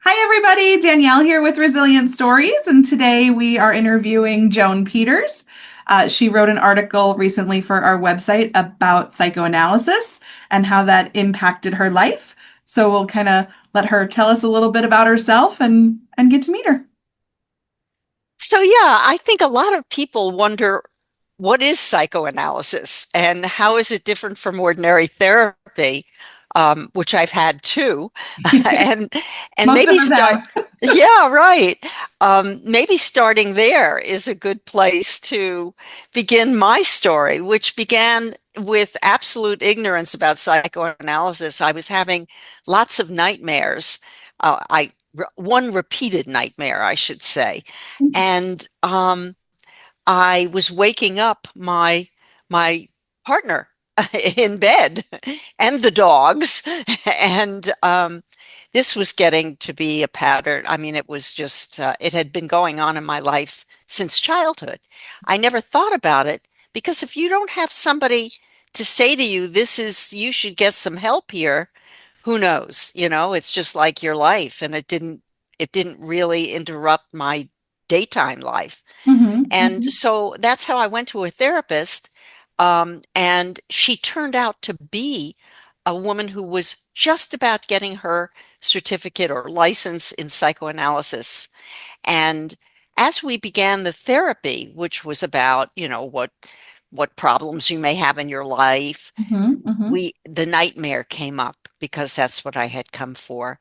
Hi, everybody. Danielle here with Resilient Stories, and today we are interviewing Joan Peters. She wrote an article recently for our website about psychoanalysis and how that impacted her life. So we'll kind of let her tell us a little bit about herself and get to meet her. So, yeah, I think a lot of people wonder what is psychoanalysis and how is it different from ordinary therapy, which I've had too, and and Most of maybe us start. have. Yeah, right. Maybe starting there is a good place to begin my story, which began with absolute ignorance about psychoanalysis. I was having lots of nightmares. One repeated nightmare, I should say, and I was waking up my partner in bed and the dogs, and this was getting to be a pattern. I mean, it was just it had been going on in my life since childhood. I never thought about it because if you don't have somebody to say to you, "This is you should get some help here," who knows? It's just like your life, and it didn't really interrupt my daytime life. Hmm. And Hmm. so that's how I went to a therapist. And she turned out to be a woman who was just about getting her certificate or license in psychoanalysis. And as we began the therapy, which was about, what problems you may have in your life, Hmm. Hmm. the nightmare came up because that's what I had come for.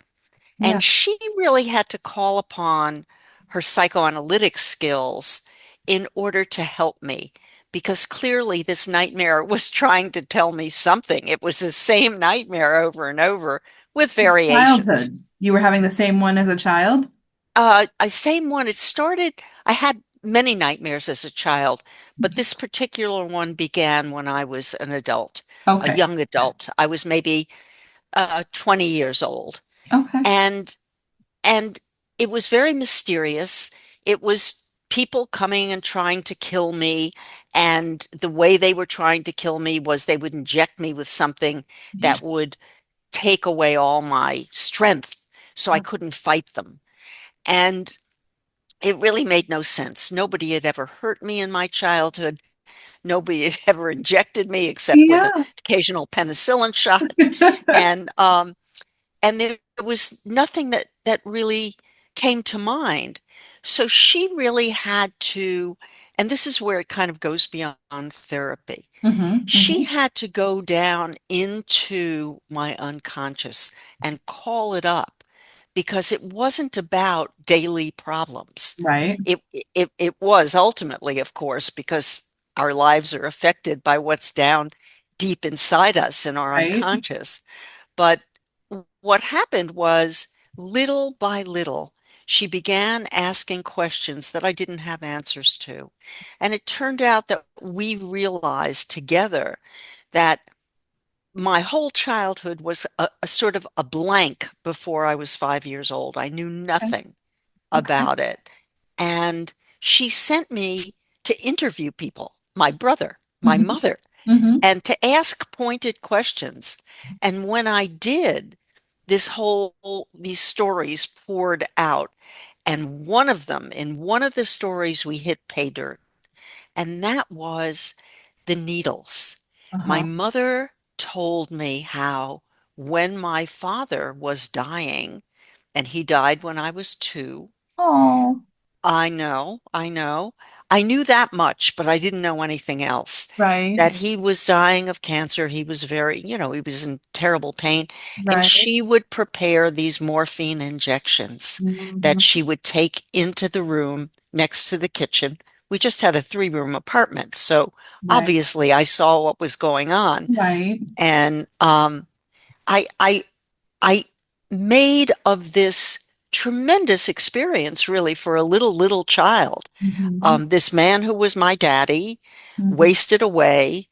Yeah. And she really had to call upon her psychoanalytic skills in order to help me because clearly this nightmare was trying to tell me something. It was the same nightmare over and over with variations. Childhood. You were having the same one as a child? Same one. I had many nightmares as a child, but this particular one began when I was an adult, a Okay. young adult. I was maybe 20 years old. Okay. And And it was very mysterious. It was people coming and trying to kill me. And the way they were trying to kill me was they would inject me with something that would take away all my strength so I couldn't fight them. And it really made no sense. Nobody had ever hurt me in my childhood. Nobody had ever injected me except with an Yeah. occasional penicillin shot. And and there was nothing that really came to mind. So she really had to, and this is where it kind of goes beyond therapy. Hmm. She Hmm. had to go down into my unconscious and call it up because it wasn't about daily problems. Right. It was ultimately, of course, because our lives are affected by what's down deep inside us in our Right. unconscious. But what happened was, little by little, she began asking questions that I didn't have answers to. And it turned out that we realized together that my whole childhood was a sort of a blank before I was 5 years old. I knew Okay. nothing Okay. about it. And she sent me to interview people, my brother, my Hmm. mother, Hmm. and to ask pointed questions. And when I did, these stories poured out. And one of them, in one of the stories, we hit pay dirt, and that was the needles. My Uh-huh. mother told me how when my father was dying, and he died when I was 2. Oh, I know, I know. I knew that much, but I didn't know anything else. right. That he was dying of cancer. He was he was in terrible pain. And Right. she would prepare these morphine injections that Hmm. she would take into the room next to the kitchen. We just had a 3-room apartment. So Right. obviously I saw what was going on. Right. And I, I I made of this tremendous experience really for a little child. Hmm. This man who was my daddy Hmm. wasted away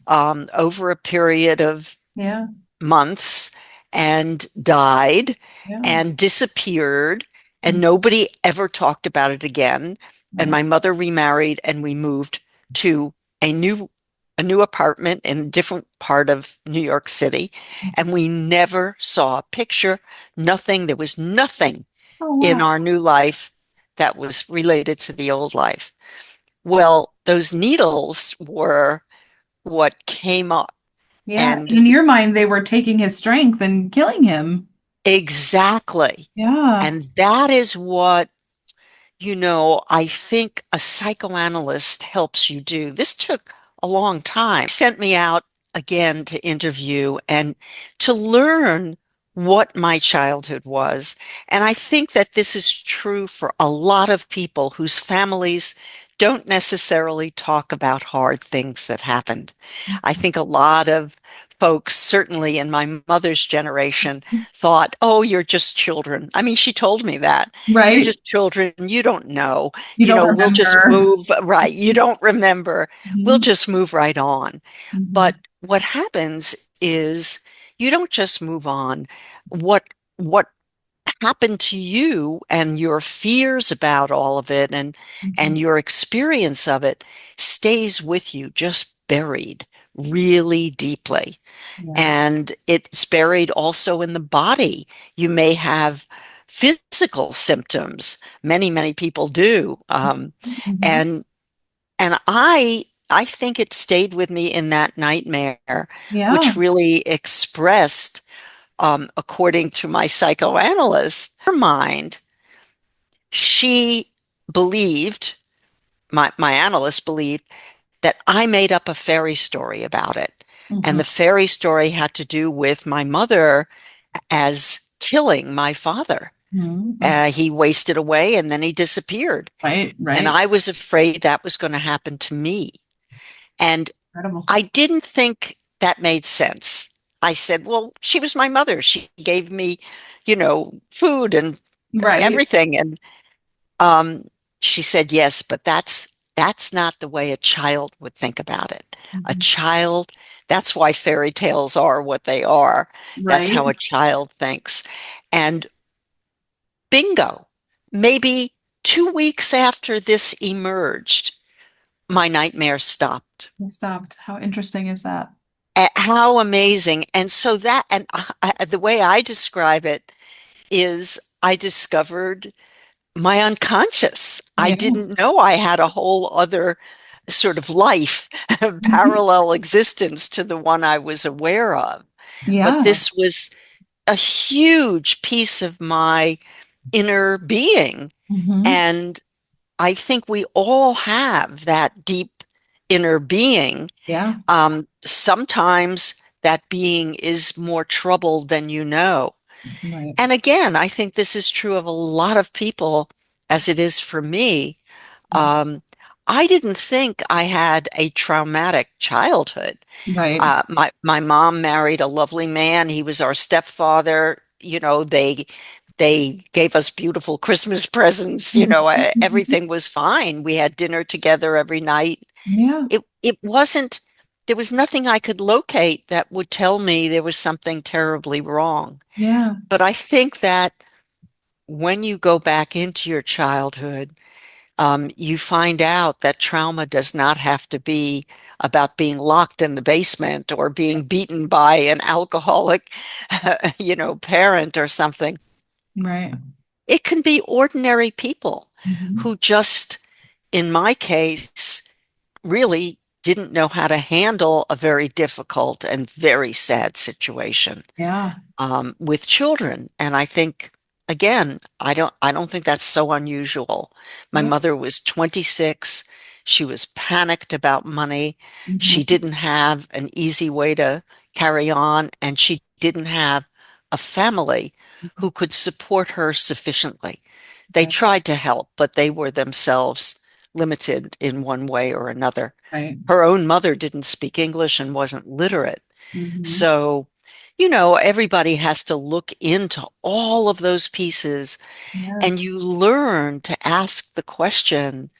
over a period of Yeah. months and died Yeah. and disappeared, and Mhm. nobody ever talked about it again. And Right. my mother remarried, and we moved to a new apartment in a different part of New York City, and we never saw a picture, nothing. There was nothing Oh, in wow. our new life that was related to the old life. Well, those needles were what came up. Yeah. And In your mind, they were taking his strength and killing him. exactly. Yeah. And that is what, I think a psychoanalyst helps you do. This took a long time. Sent me out again to interview and to learn what my childhood was. And I think that this is true for a lot of people whose families don't necessarily talk about hard things that happened. I think a lot of folks, certainly in my mother's generation, thought, oh, you're just children. I mean, she told me that. You're Right. just children. You don't know. You don't We'll just remember. move right. You don't remember. We'll Mhm. just move right on. But Mhm. what happens is you don't just move on. What happened to you and your fears about all of it and Mhm. your experience of it stays with you, just buried really deeply. Yeah. And it's buried also in the body. You may have physical symptoms. Many people do. Mhm. And and I think it stayed with me in that nightmare, Yeah. which really expressed, according to my psychoanalyst, her mind, she believed, my analyst believed, that I made up a fairy story about it. And Mhm. the fairy story had to do with my mother as killing my father. Mhm. He wasted away and then he disappeared. Right. And Right. I was afraid that was going to happen to me. And Incredible. I didn't think that made sense. I said, well, she was my mother. She gave me, food and Right. everything. And um, she said, yes, but that's not the way a child would think about it. A Mhm. child, that's why fairy tales are what they are. That's Right. how a child thinks. And bingo, maybe 2 weeks after this emerged, my nightmare stopped. It stopped. How interesting is that? How amazing. And so the way I describe it is I discovered my unconscious. I Yeah. didn't know I had a whole other sort of life, Mhm. parallel existence to the one I was aware of. But Yeah. this was a huge piece of my inner being. Hmm. And I think we all have that deep inner being. Yeah. Sometimes that being is more troubled than you know. Right. And again, I think this is true of a lot of people, as it is for me. Um, I didn't think I had a traumatic childhood. Right. My mom married a lovely man. He was our stepfather. They gave us beautiful Christmas presents. Everything was fine. We had dinner together every night. Yeah. It wasn't, there was nothing I could locate that would tell me there was something terribly wrong. Yeah. But I think that when you go back into your childhood, you find out that trauma does not have to be about being locked in the basement or being beaten by an alcoholic, parent or something. Right. It can be ordinary people Hmm. who just, in my case, really didn't know how to handle a very difficult and very sad situation, Yeah. with children. And I think, again, I don't think that's so unusual. My Yeah. mother was 26. She was panicked about money. She Hmm. didn't have an easy way to carry on, and she didn't have a family who could support her sufficiently. They Right. tried to help, but they were themselves limited in one way or another. Right. Her own mother didn't speak English and wasn't literate. Hmm. So, everybody has to look into all of those pieces, Yeah. and you learn to ask the question,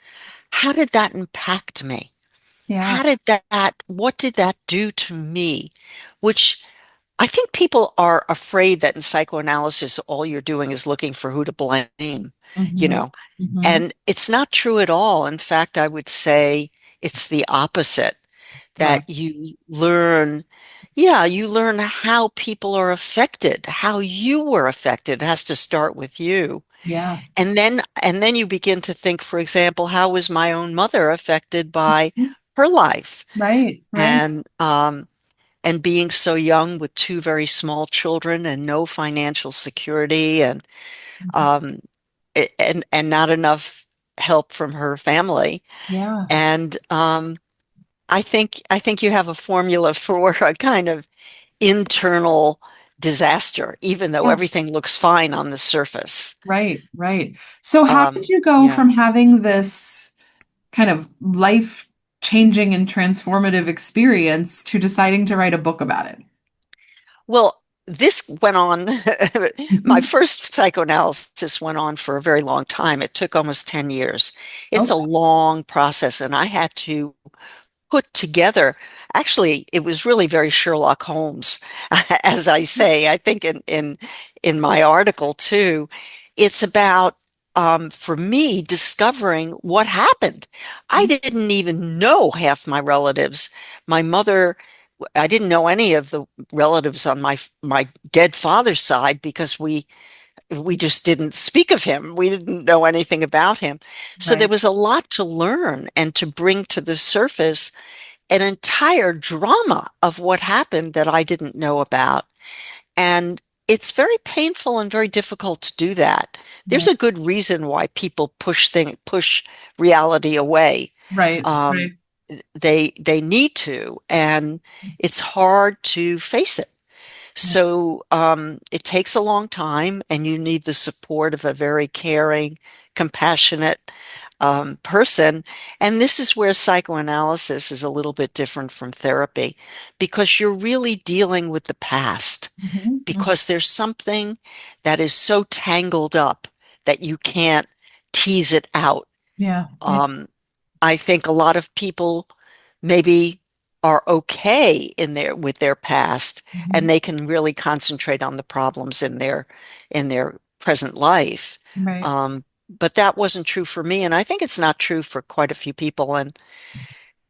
how did that impact me? Yeah. What did that do to me? Which I think people are afraid that in psychoanalysis, all you're doing is looking for who to blame, you Hmm. know, Hmm. and it's not true at all. In fact, I would say it's the opposite, Right. that you learn. yeah, you learn how people are affected, how you were affected. It has to start with you. Yeah. And then you begin to think, for example, how was my own mother affected by her life? Right, right. And being so young with two very small children and no financial security um and not enough help from her family. Yeah. And I think you have a formula for a kind of internal disaster, even though Yeah. everything looks fine on the surface. Right, right. So how did you go Yeah. from having this kind of life-changing and transformative experience to deciding to write a book about it? Well, this went on, my Mhm. first psychoanalysis went on for a very long time. It took almost 10 years. It's a Okay. long process, and I had to put together. Actually, it was really very Sherlock Holmes, as I say. I think in my article too, it's about for me discovering what happened. I didn't even know half my relatives. My mother, I didn't know any of the relatives on my dead father's side because we just didn't speak of him. We didn't know anything about him. So there Right, was a lot to learn and to bring to the surface an entire drama of what happened that I didn't know about. And it's very painful and very difficult to do that. There's right, a good reason why people push reality away. right, Um, right. they need to, and it's hard to face it. Yeah. So it takes a long time, and you need the support of a very caring, compassionate person. And this is where psychoanalysis is a little bit different from therapy because you're really dealing with the past, Mhm, mhm. because there's something that is so tangled up that you can't tease it out. Yeah, yeah. Um, I think a lot of people maybe are okay in their with their past, Mhm. and they can really concentrate on the problems in their present life. Right. But that wasn't true for me, and I think it's not true for quite a few people. And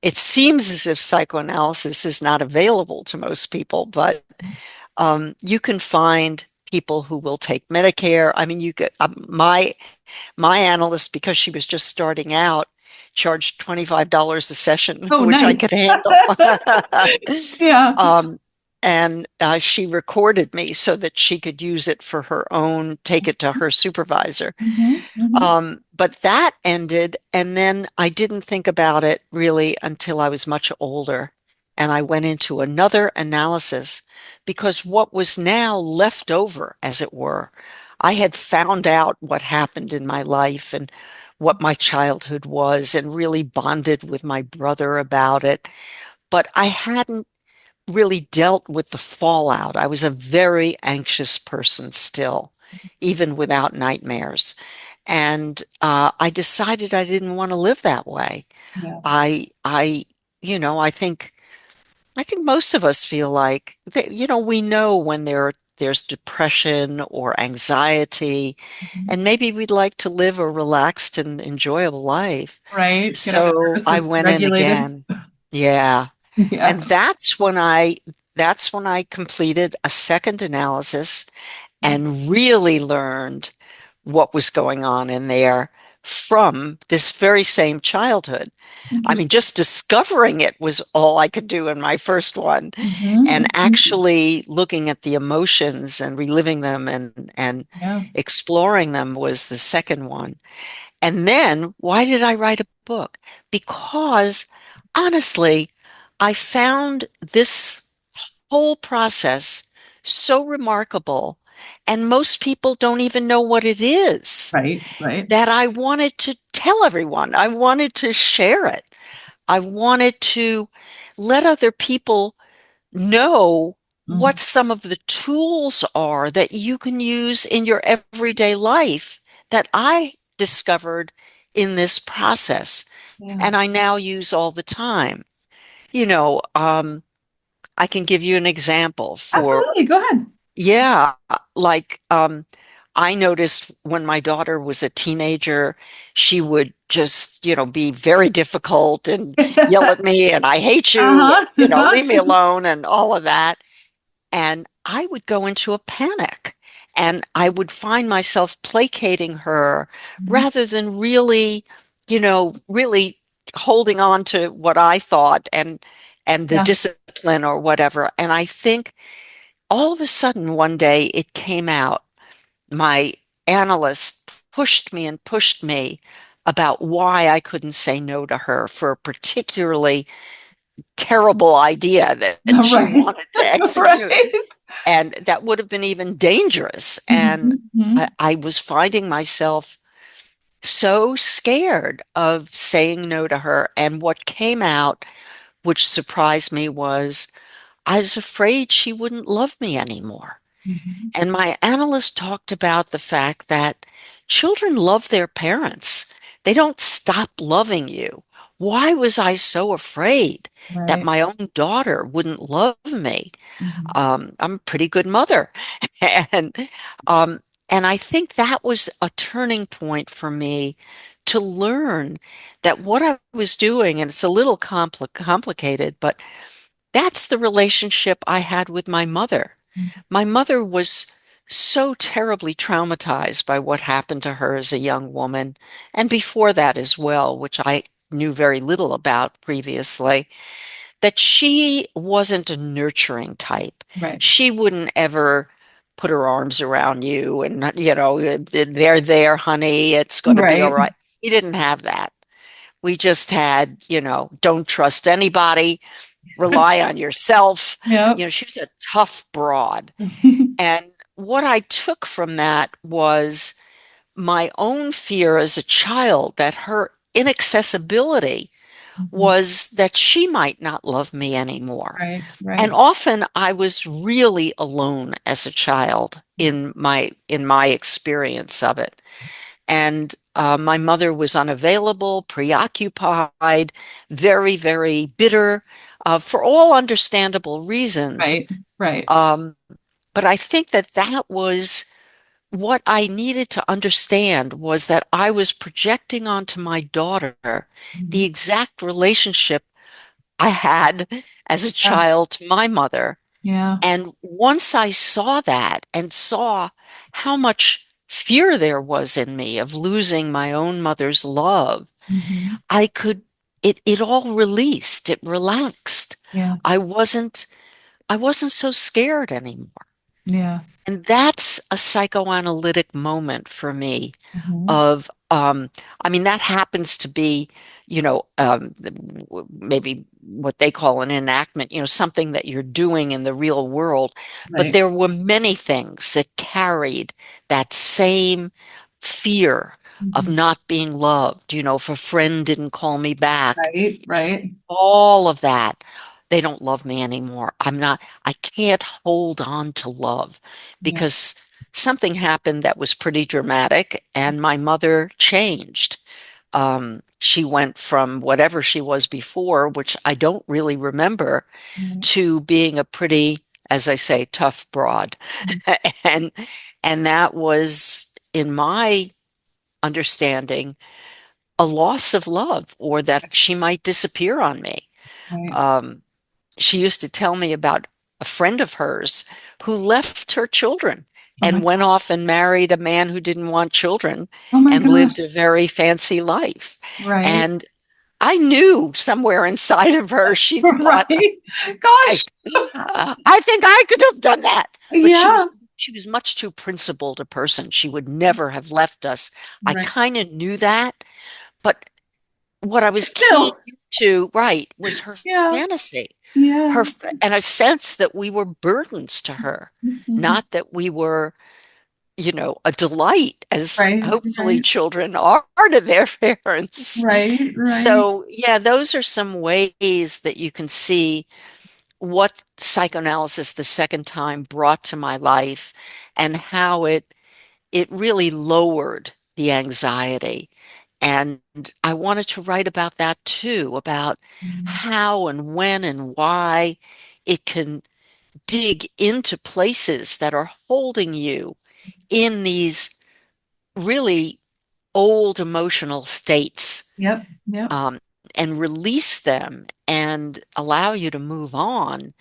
it seems as if psychoanalysis is not available to most people, but you can find people who will take Medicare. I mean, you could my analyst, because she was just starting out, charged $25 a session, Oh, which I nice. could handle. Yeah. Um, and she recorded me so that she could use it for her own, take it to her supervisor. Hmm, hmm. But that ended, and then I didn't think about it really until I was much older. And I went into another analysis because what was now left over, as it were, I had found out what happened in my life and what my childhood was and really bonded with my brother about it. But I hadn't really dealt with the fallout. I was a very anxious person still, even without nightmares. And I decided I didn't want to live that way. Yeah. I, I think most of us feel like that, we know when there's depression or anxiety, Mhm. and maybe we'd like to live a relaxed and enjoyable life. Right. Get our So nervous I system went in regulated. again. Yeah. Yeah. And that's when I completed a second analysis and really learned what was going on in there from this very same childhood. I mean, Interesting. just discovering it was all I could do in my first one, Hmm, and hmm. actually looking at the emotions and reliving them and Yeah. exploring them was the second one. And then, why did I write a book? Because honestly, I found this whole process so remarkable, and most people don't even know what it is, Right. Right. that I wanted to tell everyone. I wanted to share it. I wanted to let other people know Mhm. what some of the tools are that you can use in your everyday life that I discovered in this process Yeah. and I now use all the time. You know, I can give you an example for, Absolutely. Go ahead. yeah, like I noticed when my daughter was a teenager, she would just, be very difficult and yell at me and I hate you, Uh-huh. leave me alone and all of that. And I would go into a panic and I would find myself placating her rather than really, really holding on to what I thought and the Yeah. discipline or whatever. And I think all of a sudden one day it came out. My analyst pushed me and pushed me about why I couldn't say no to her for a particularly terrible idea that she Right. wanted to execute. Right. And that would have been even dangerous. And I, Mhm. I was finding myself so scared of saying no to her. And what came out, which surprised me, was I was afraid she wouldn't love me anymore. Mhm. And my analyst talked about the fact that children love their parents. They don't stop loving you. Why was I so afraid that Right. my own daughter wouldn't love me? Mhm. I'm a pretty good mother. And um, and I think that was a turning point for me to learn that what I was doing, and it's a little complicated, but that's the relationship I had with my mother. My mother was so terribly traumatized by what happened to her as a young woman, and before that as well, which I knew very little about previously, that she wasn't a nurturing type. Right. She wouldn't ever put her arms around you and, they're there, honey, it's going to be all Right. right. We didn't have that. We just had, don't trust anybody, rely on yourself. Yep. She was a tough broad. And what I took from that was my own fear as a child that her inaccessibility Mhm. was that she might not love me anymore. Right. And Right. often I was really alone as a child in my experience of it. And my mother was unavailable, preoccupied, very, very bitter, for all understandable reasons. Right. Right. Um, but I think that that was what I needed to understand was that I was projecting onto my daughter the Mhm. exact relationship I had as a Yeah. child to my mother. Yeah. And once I saw that and saw how much fear there was in me of losing my own mother's love, Mhm. I could, it all released, it relaxed. Yeah. I wasn't, I wasn't so scared anymore. Yeah. And that's a psychoanalytic moment for me Mhm. of, I mean, that happens to be, maybe what they call an enactment, something that you're doing in the real world. But Right. there were many things that carried that same fear of Mhm. not being loved, if a friend didn't call me back, Right. Right. all of that. They don't love me anymore. I can't hold on to love Yeah. because something happened that was pretty dramatic and my mother changed. She went from whatever she was before, which I don't really remember, Right. to being a pretty, as I say, tough broad. And and that was, in my understanding, a loss of love or that she might disappear on me. Right. Um, she used to tell me about a friend of hers who left her children Oh my and went God. off and married a man who didn't want children Oh my and gosh. lived a very fancy life. Right. And I knew somewhere inside of her, she thought, Right. I, Gosh. I think I could have done that. But she Yeah. was she was much too principled a person. She would never have left us. I Right. kind of knew that, but what I was keen Still. to, right, was her Yeah. fantasy, Yeah. and a sense that we were burdens to her, Mhm. not that we were, a delight, as Right. hopefully Right. children are to their parents. Right. Right. So, yeah, those are some ways that you can see what psychoanalysis the second time brought to my life and how it really lowered the anxiety. And I wanted to write about that too, about Mhm. how and when and why it can dig into places that are holding you in these really old emotional states, Yep. Yep. um, and release them and allow you to move on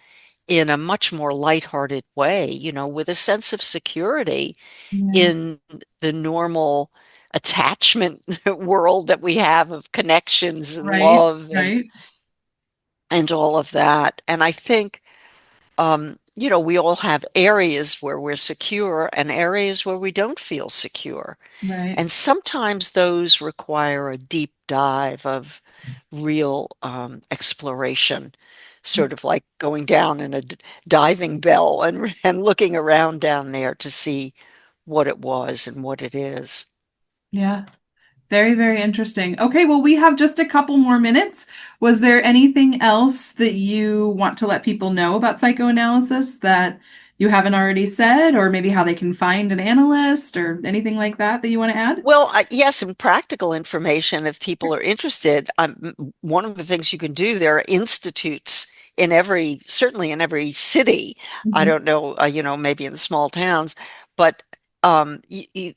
in a much more lighthearted way, with a sense of security Yeah. in the normal attachment world that we have of connections and Right. love Right. and all of that. And I think we all have areas where we're secure and areas where we don't feel secure. Right. And sometimes those require a deep dive of real exploration, sort of like going down in a diving bell and looking around down there to see what it was and what it is. Yeah. Very, very interesting. Okay, well, we have just a couple more minutes. Was there anything else that you want to let people know about psychoanalysis that you haven't already said, or maybe how they can find an analyst or anything like that that you want to add? Well, yes, and practical information if people are interested. One of the things you can do, there are institutes in certainly in every city. I Mhm. don't know, maybe in small towns, but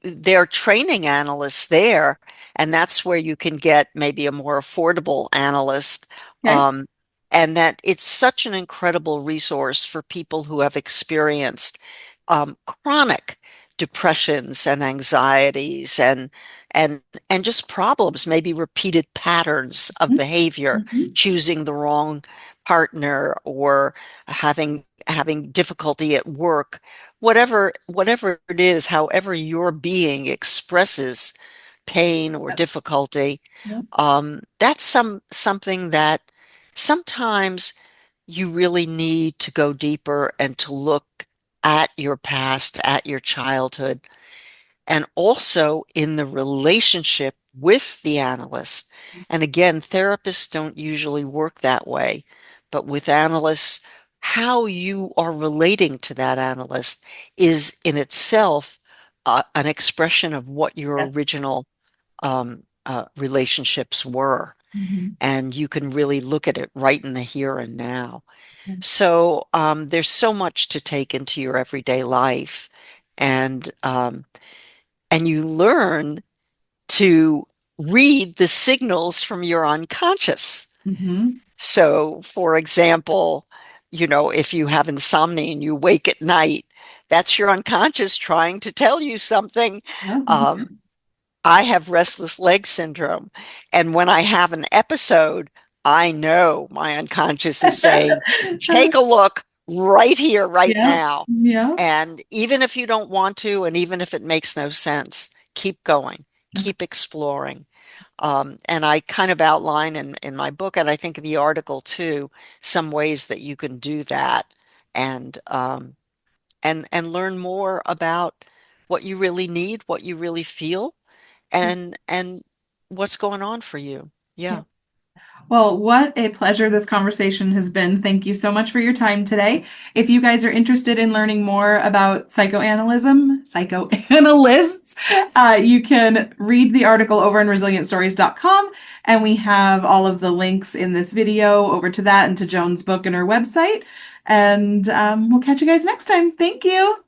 they're training analysts there, and that's where you can get maybe a more affordable analyst. Okay. Um, and that it's such an incredible resource for people who have experienced chronic depressions and anxieties and and just problems, maybe repeated patterns of Mhm. behavior, Mhm. choosing the wrong partner or having difficulty at work, whatever it is, however your being expresses pain or Yep. difficulty, Yep. that's something that sometimes you really need to go deeper and to look at your past, at your childhood, and also in the relationship with the analyst. And again, therapists don't usually work that way, but with analysts, how you are relating to that analyst is in itself an expression of what your Yes. original relationships were. Mhm. And you can really look at it right in the here and now. Mhm. So there's so much to take into your everyday life, and you learn to read the signals from your unconscious. Mhm. So, for example, if you have insomnia and you wake at night, that's your unconscious trying to tell you something. Yeah. Um, I have restless leg syndrome. And when I have an episode, I know my unconscious is saying, take a look right here, right Yeah. now. Yeah. And even if you don't want to, and even if it makes no sense, keep going, keep exploring. And I kind of outline in my book, and I think in the article too, some ways that you can do that and and learn more about what you really need, what you really feel, and what's going on for you. Yeah. Yeah. Well, what a pleasure this conversation has been. Thank you so much for your time today. If you guys are interested in learning more about psychoanalysts, you can read the article over on resilientstories.com. And we have all of the links in this video over to that and to Joan's book and her website. And we'll catch you guys next time. Thank you.